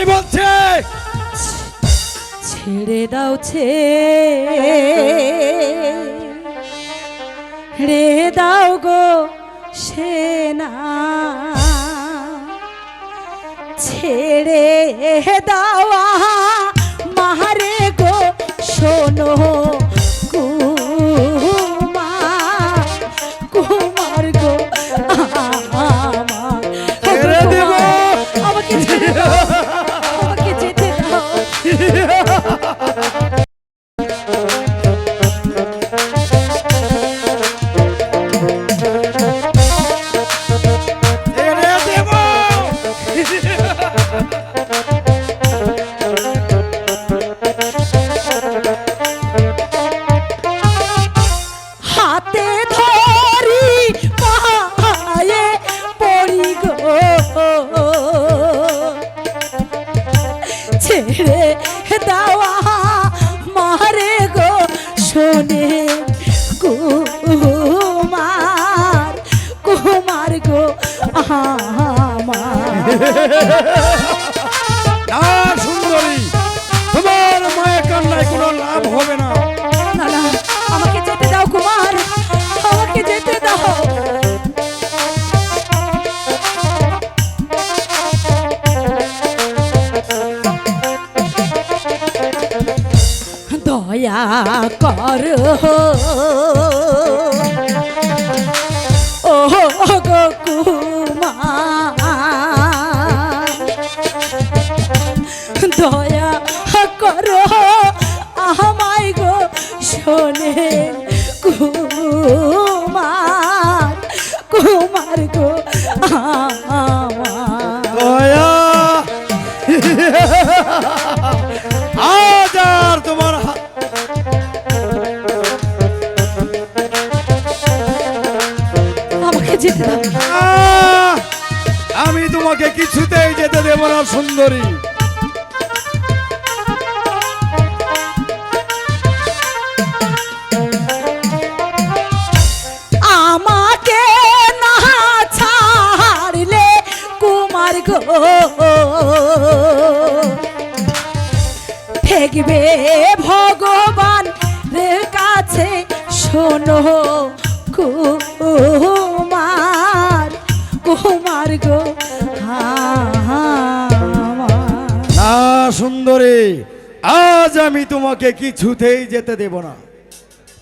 বলছে ছেড়ে দাও ছেড়ে দাও গো সেনা ছেড়ে দাও মারে গো শোনো কুমার গো ছেড়ে দেব আমাকে ছেড়ে দাও আমাকে যেতে দাও হাতে ধরি পায়ে পড়ি গো ছেড়ে দাওয়া মারে গো শোনে কুমার গো সুন্দরী তোমার মায়ের কান্নায় কোনো লাভ হবে না। না না আমাকে যেতে দাও কুমার আমাকে যেতে দাও দয়া কর ও গো কুমার দয়া করো আমায় গো শোনে কুমার গো দয়া আজ আর তোমার আমাকে যেতে দাও আমি তোমাকে কিছুতেই যেতে দেব না সুন্দরী। আমাকে না ছাড়লে কুমার গো ঠেকবে ভগবান কাছে শোনো কুমার গো না সুন্দরী আজ আমি তোমাকে কিছুতেই যেতে দেব না।